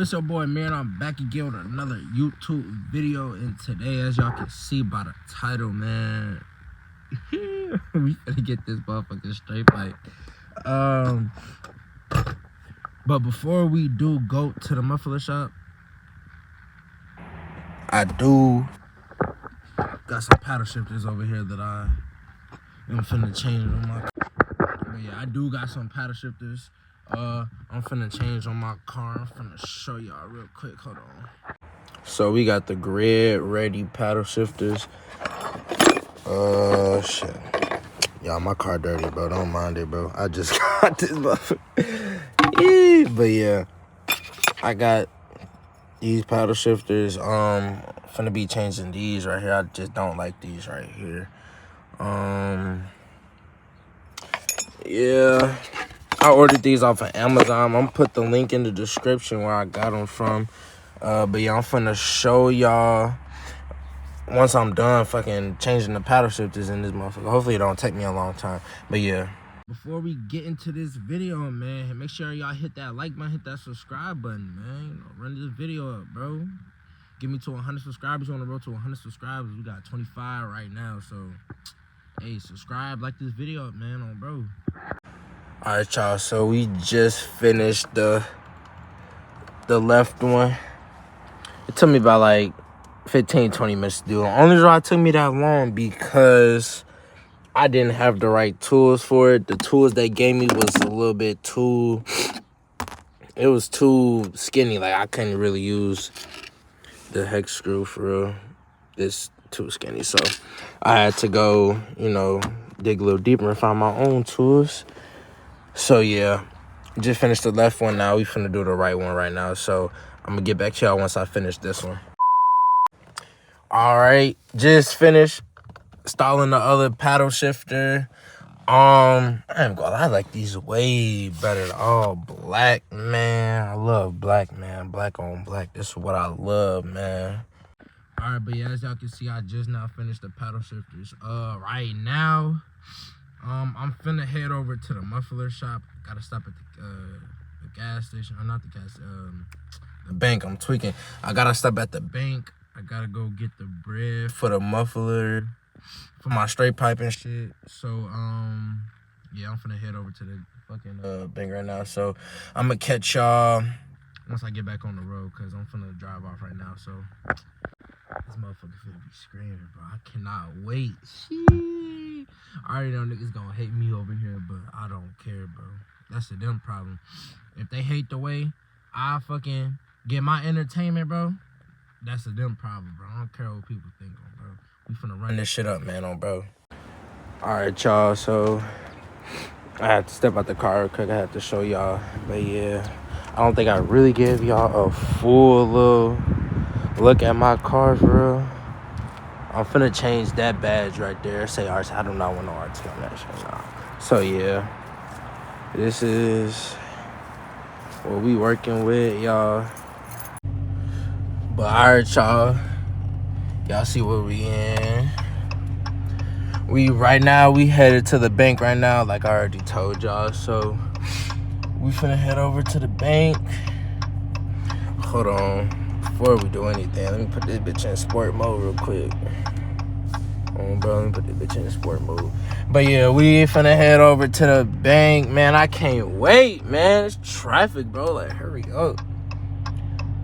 It's your boy, man. I'm back again with another YouTube video. And today, as y'all can see by the title, man, we finna get this motherfucking straight fight. But before we do go to the muffler shop, I do got some paddle shifters over here that I am finna change on my car. But yeah, I do got some paddle shifters. I'm finna change on my car. I'm finna show y'all real quick. Hold on. So we got the grid ready paddle shifters. Shit. Y'all, my car dirty, bro. Don't mind it, bro. I just got this motherfucker. But yeah, I got these paddle shifters. Finna be changing these right here. I just don't like these right here. Yeah, I ordered these off of Amazon. I'm gonna put the link in the description where I got them from. But yeah, I'm finna show y'all once I'm done fucking changing the paddle shifters in this motherfucker. Hopefully it don't take me a long time. But yeah. Before we get into this video, man, make sure y'all hit that like button, hit that subscribe button, man. You know, run this video up, bro. Get me to 100 subscribers. We're on the road to 100 subscribers. We got 25 right now, so hey, subscribe, like this video up, man, on bro. All right, y'all, so we just finished the left one. It took me about like 15-20 minutes to do. The only reason it took me that long because I didn't have the right tools for it. The tools they gave me was a little bit too, it was too skinny. Like I couldn't really use the hex screw for real. It's too skinny, so I had to go, you know, dig a little deeper and find my own tools. So yeah, just finished the left one. Now we finna do the right one right now. So I'm gonna get back to y'all once I finish this one. All right, just finished installing the other paddle shifter. I ain't gonna lie, I like these way better. All black, man. I love black, man. Black on black. This is what I love, man. All right, but yeah, as y'all can see, I just now finished the paddle shifters. Right now, I'm finna head over to the muffler shop. Gotta stop at the gas station, or not the gas, the bank. I'm tweaking. I gotta stop at the bank. I gotta go get the bread for the muffler, for my straight pipe and shit. So, yeah, I'm finna head over to the fucking bank right now. So, I'm gonna catch y'all once I get back on the road, because I'm finna drive off right now. So, this motherfucker finna be screaming, bro. I cannot wait. Sheesh. I already know niggas gonna hate me over here, but I don't care, bro. That's a them problem. If they hate the way I fucking get my entertainment, bro, that's a them problem, bro. I don't care what people think, bro. We finna run this shit up, man, on bro. All right, y'all. So I had to step out the car because I had to show y'all. But yeah, I don't think I really gave y'all a full little look at my car for real. I'm finna change that badge right there. Say RT. I do not want no RT on that shit now. So yeah, this is what we working with, y'all. But all right, y'all see what we in. Right now we headed to the bank right now, like I already told y'all. So we finna head over to the bank. Hold on, before we do anything, let me put this bitch in sport mode real quick. Bro, let me put this bitch in sport mode. But yeah, we finna head over to the bank. Man, I can't wait, man. It's traffic, bro. Like, hurry up.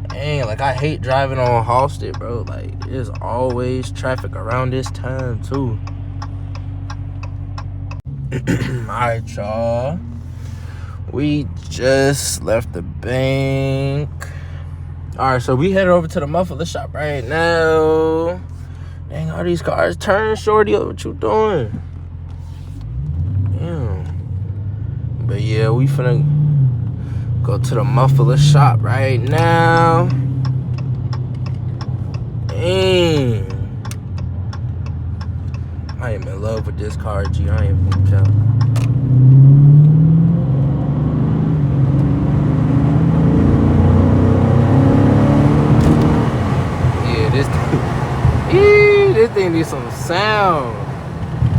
Dang, like, I hate driving on Halsted, bro. Like, there's always traffic around this time, too. Alright, y'all. We just left the bank. Alright, so we headed over to the muffler shop right now. Dang, all these cars turn, shorty. What you doing? Damn. But yeah, we finna go to the muffler shop right now. Dang. I am in love with this car, G. I ain't gonna tell. Yeah, this thing needs some sound.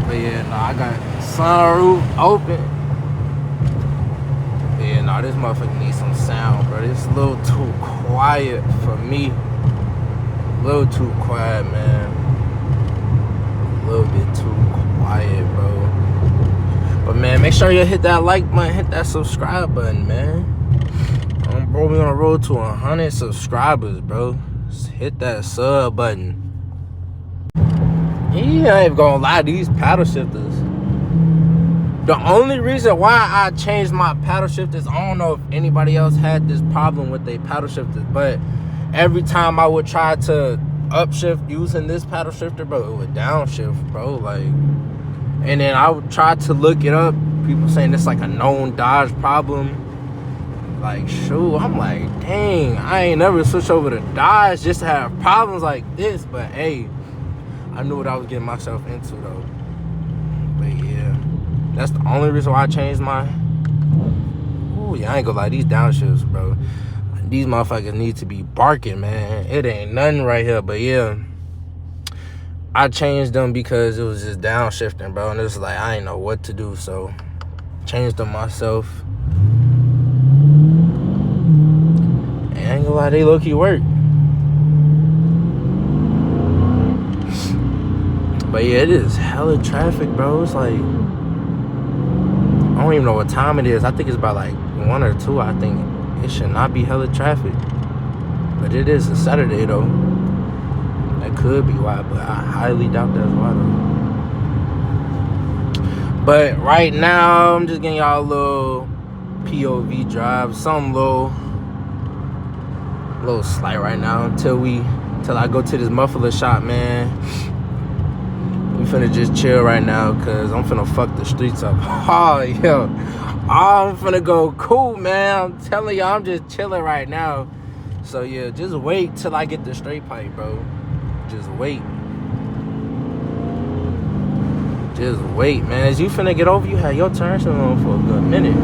But yeah, no, I got sunroof open. Yeah, no, this motherfucker needs some sound, bro. It's a little too quiet for me. A little too quiet, man. A little bit too quiet, bro. But man, make sure you hit that like button, hit that subscribe button, man. Bro, we on the road to 100 subscribers, bro. Just hit that sub button. Yeah, I ain't gonna lie, these paddle shifters. The only reason why I changed my paddle shifters, I don't know if anybody else had this problem with their paddle shifters, but every time I would try to upshift using this paddle shifter, bro, it would downshift, bro. Like, and then I would try to look it up. People saying it's like a known Dodge problem. Like, shoot, I'm like, dang, I ain't never switched over to Dodge just to have problems like this. But hey, I knew what I was getting myself into though. But yeah, that's the only reason why I changed my. Ooh, yeah, I ain't gonna lie, these downshifts, bro. These motherfuckers need to be barking, man. It ain't nothing right here, but yeah. I changed them because it was just downshifting, bro. And it was like, I ain't know what to do, so changed them myself. And I ain't gonna lie, they low-key work. But yeah, it is hella traffic, bro. It's like, I don't even know what time it is. I think it's about like 1 or 2. I think it should not be hella traffic. But it is a Saturday, though. That could be why, but I highly doubt that's why, though. But right now, I'm just getting y'all a little POV drive. Something little slight right now until I go to this muffler shop, man. We finna just chill right now because I'm finna fuck the streets up. Oh, yo. I'm finna go cool, man. I'm telling y'all, I'm just chilling right now. So, yeah, just wait till I get the straight pipe, bro. Just wait. Just wait, man. As you finna get over, you had your turn on for a good minute.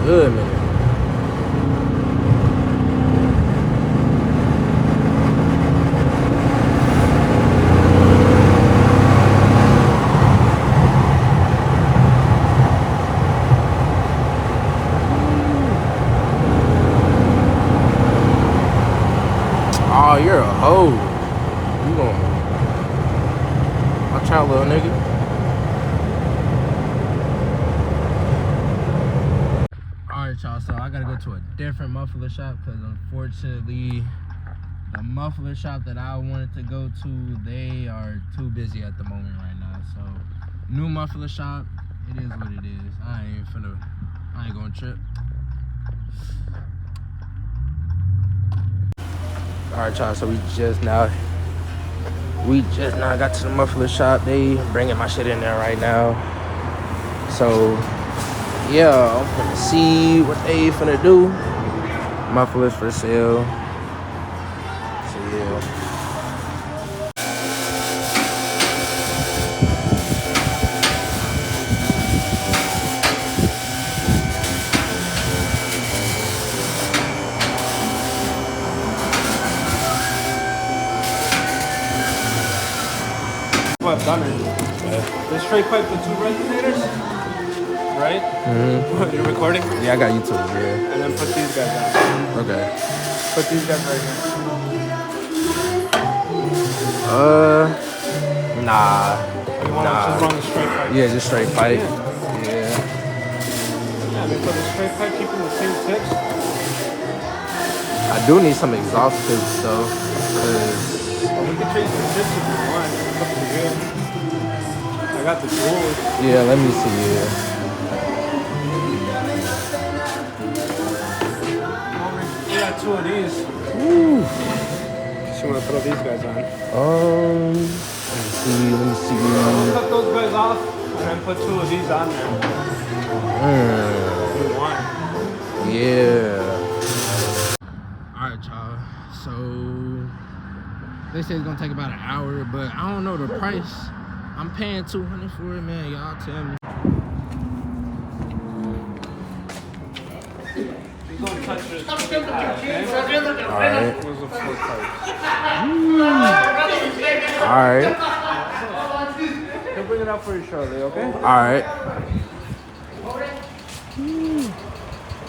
Good minute. Oh, you're a hoe. You gon' watch out, little nigga. Alright, y'all, so I gotta go to a different muffler shop because unfortunately the muffler shop that I wanted to go to, they are too busy at the moment right now. So new muffler shop, it is what it is. I ain't gonna trip. Alright, y'all, so we just now got to the muffler shop. They bringing my shit in there right now. So yeah, I'm finna see what they finna do. Mufflers for sale. So yeah. I've done it. The straight pipe with 2 resonators, right? Mm-hmm. You're recording? Yeah, I got YouTube, yeah. And then put these guys on. Okay. Put these guys right here. Nah. You want to just run the straight pipe? Yeah, just straight pipe. Yeah. Yeah, I mean, for the straight pipe, keeping the same tips. I do need some exhaust tips, though, because... Well, we can change the tips if you want. It's up to you. I got the tools. Yeah, let me see, yeah. We got 2 of these. Ooh. Just want to throw these guys on. Let me see. Cut those guys off and then put 2 of these on there. If you want. Yeah. Alright, y'all. So they say it's gonna take about an hour, but I don't know the price. I'm paying $200 for it, man. Y'all tell me. You don't touch it. Alright. There's a 4 pipe. Alright. He'll bring it up for you shortly, okay? Alright. All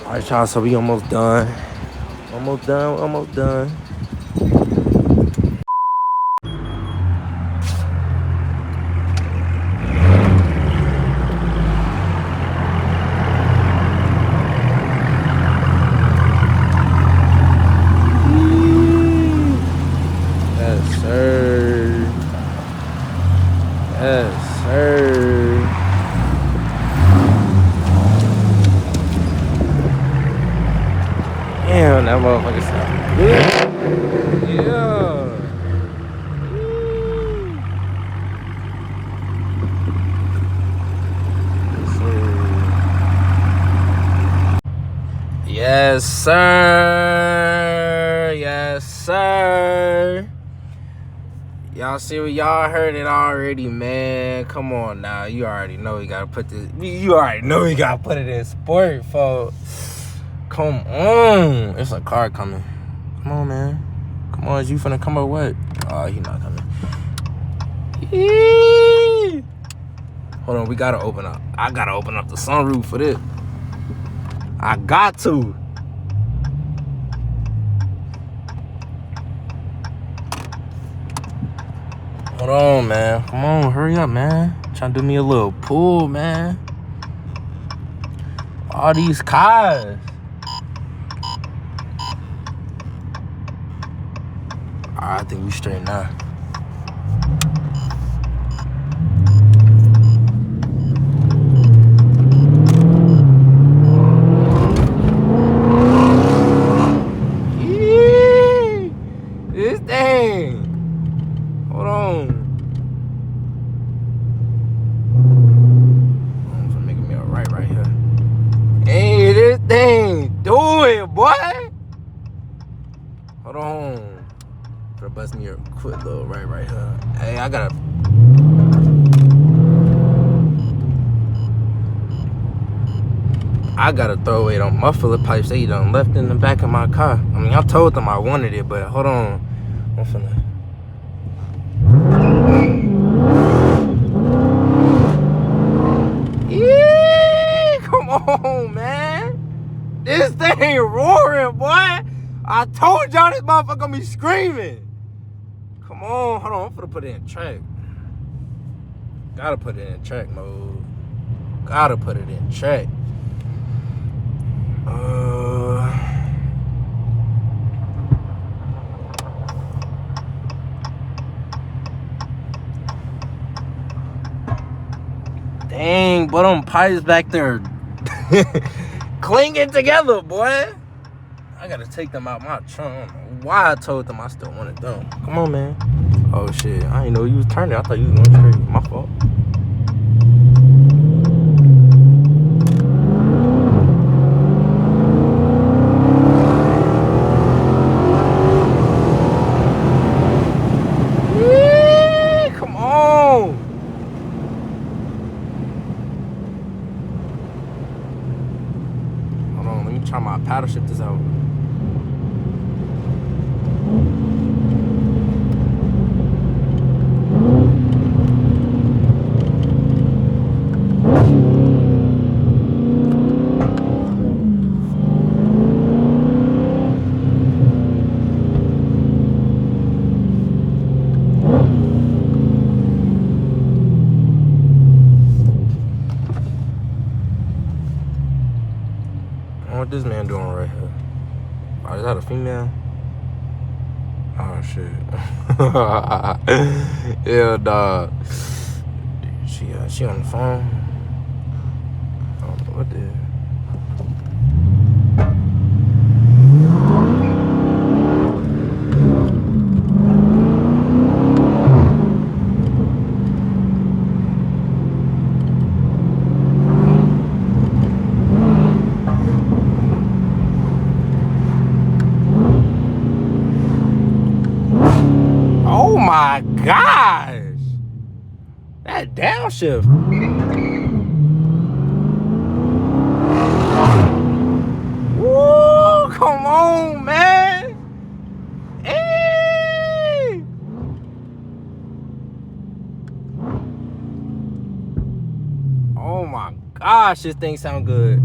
right, y'all. So we almost done. Almost done. Yes, sir. Yes, sir. Damn, that motherfucker sound good. Yeah. Yes, sir. Yes, sir. Y'all see what y'all heard it already, man. Come on now. You already know you gotta put this. You already know you gotta put it in sport, folks. Come on. It's a car coming. Come on, man. Come on, is you finna come or what? Oh, he not coming. Yee. Hold on, we gotta open up. I gotta open up the sunroof for this. I got to. Hold on, man. Come on, hurry up, man. Trying to do me a little pull, man. All these cars. Alright, I think we straight now. Yee! This thing. Hold on. I'm gonna make me a right here. Hey, this thing. Do it, boy. Hold on. Gonna bust me a quick little right here. Hey, I gotta. I gotta throw away them muffler pipes they done left in the back of my car. I mean, I told them I wanted it, but hold on. I'm finna. Yeah, come on, man. This thing roaring, boy. I told y'all this motherfucker gonna be screaming. Come on, hold on. I'm finna put it in track. Gotta put it in track mode. Gotta put it in track. Dang, but them pipes back there clinging together, boy. I gotta take them out my trunk. I don't know why I told them I still wanted them. Come on, man. Oh shit, I didn't know you was turning. I thought you was going straight. My fault. Come on. Hold on, let me try my paddle shift this out. What this man doing right here? Oh, is that a female? Oh shit. Yeah, dog. She on the phone. I don't know what the hell. Oh my gosh! That downshift. Woo! Come on, man! Hey! Oh my gosh, this thing sound good.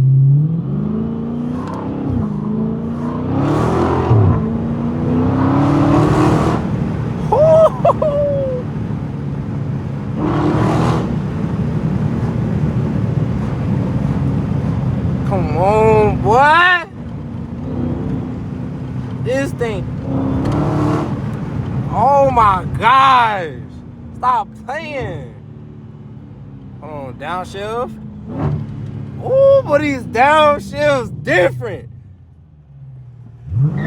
Oh my gosh! Stop playing. Hold on, downshift. Ooh, but these downshifts different. Come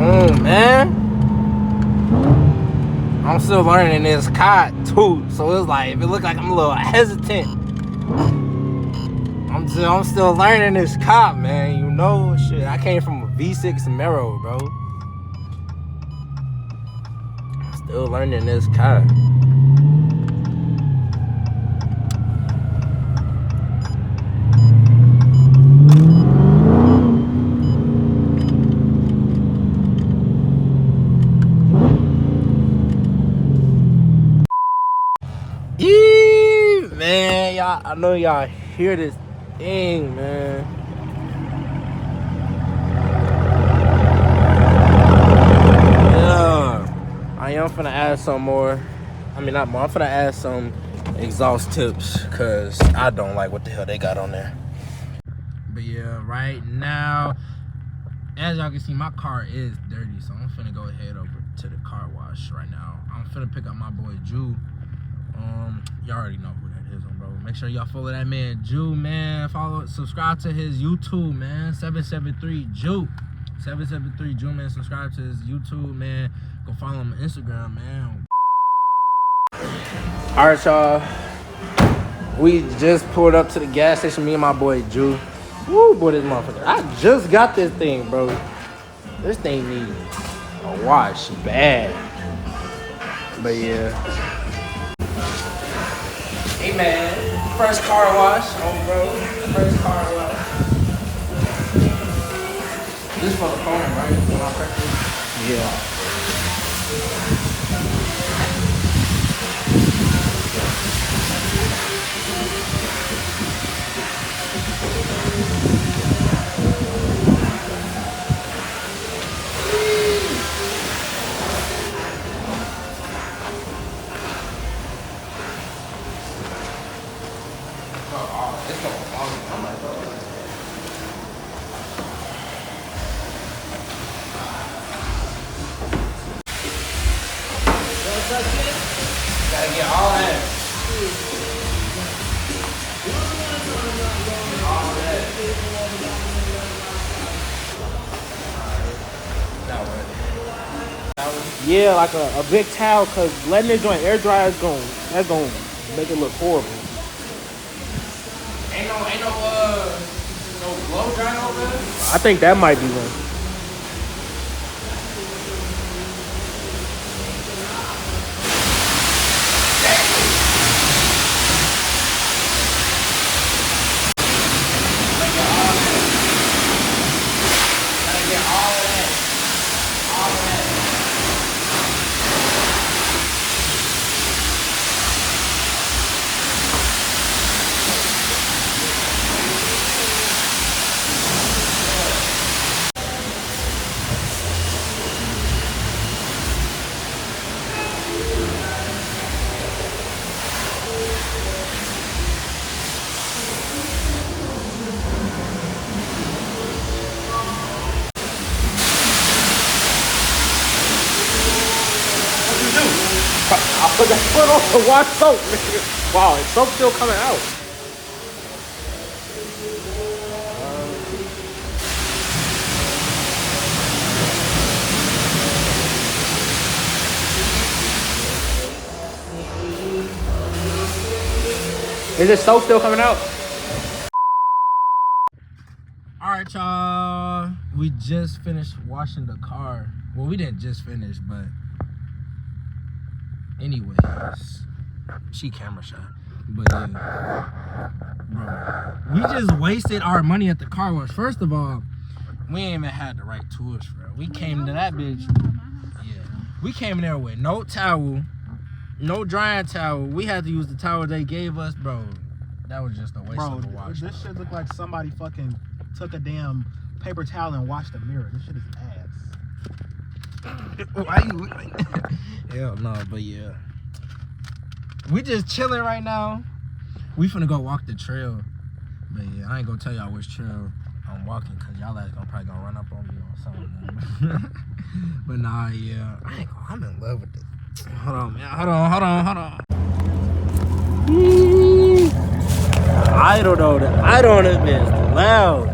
on, man. I'm still learning this Scat too, so it's like if it look like I'm a little hesitant. I'm still learning this Scat, man. You know, shit. I came from a V6 Camaro, bro. Still learning this Scat. Yee, man, y'all. I know y'all hear this thing, man. Yeah, I am finna add some more. I mean, not more. I'm finna add some exhaust tips because I don't like what the hell they got on there. But yeah, right now, as y'all can see, my car is dirty, so I'm finna go ahead over to the car wash right now. I'm finna pick up my boy Jew. Y'all already know who that is, bro. Make sure y'all follow that man Jew, man. Subscribe to his YouTube, man. 773 Jew. 773 Jew, man. Subscribe to his YouTube, man. Go follow him on Instagram, man. All right, y'all. We just pulled up to the gas station. Me and my boy Jew. Woo, boy, this motherfucker. I just got this thing, bro. This thing needs a wash bad. But yeah. Hey man, first car wash, bro. First car wash. This for the phone, right? When I press this? Yeah. Gotta get all that. All that. Yeah, like a big towel, cause letting it joint air dry is that's gonna make it look horrible. Ain't no blow dry over there? I think that might be one. I put that foot on to wash soap, nigga. Wow, is soap still coming out? Is this soap still coming out? All right, y'all. We just finished washing the car. Well, we didn't just finish, but anyways, she camera shot. But yeah, bro, we just wasted our money at the car wash. First of all, we ain't even had the right tools, bro. We came to that bitch. Yeah, we came in there with no towel, no drying towel. We had to use the towel they gave us, bro. That was just a waste of a wash. This shit look like somebody fucking took a damn paper towel and washed the mirror. This shit is ass. Why you look like that? Hell no, but yeah. We just chilling right now. We finna go walk the trail. But yeah, I ain't gonna tell y'all which trail I'm walking because y'all guys probably gonna run up on me or something. But nah, yeah. I'm in love with this. Hold on, man. Hold on. I don't know. I don't know this bitch loud.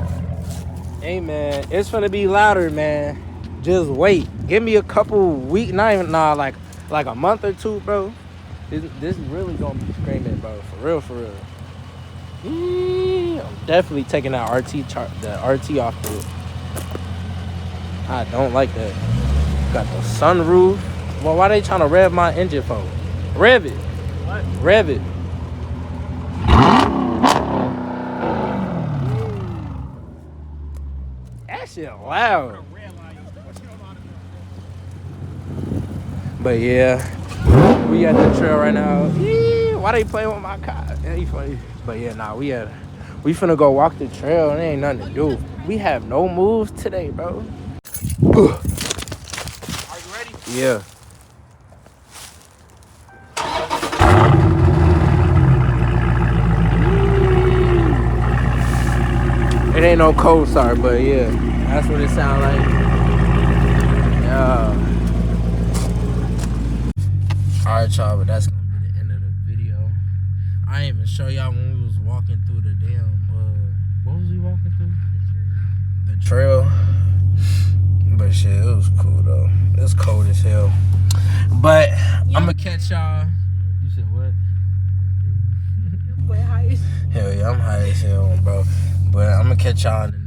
Hey, man. It's finna be louder, man. Just wait. Give me a couple weeks. Like a month or two, bro. This really gonna be screaming, bro. For real. I'm definitely taking that the RT off the. I don't like that. Got the sunroof. Well, why they trying to rev my engine for? Rev it. What? Rev it. That shit loud. But yeah, we at the trail right now. Why they playing with my car? That ain't funny. But yeah, nah, we finna go walk the trail. There ain't nothing to do. We have no moves today, bro. Are you ready? Yeah. It ain't no cold start, but yeah, that's what it sound like. Yeah. Alright, y'all, but that's gonna be the end of the video. I ain't even show y'all when we was walking through the damn, what was we walking through? The trail. But shit, it was cool though. It's cold as hell. But I'ma catch y'all. You said what? Hell yeah, I'm high as hell, bro. But I'm gonna catch y'all in the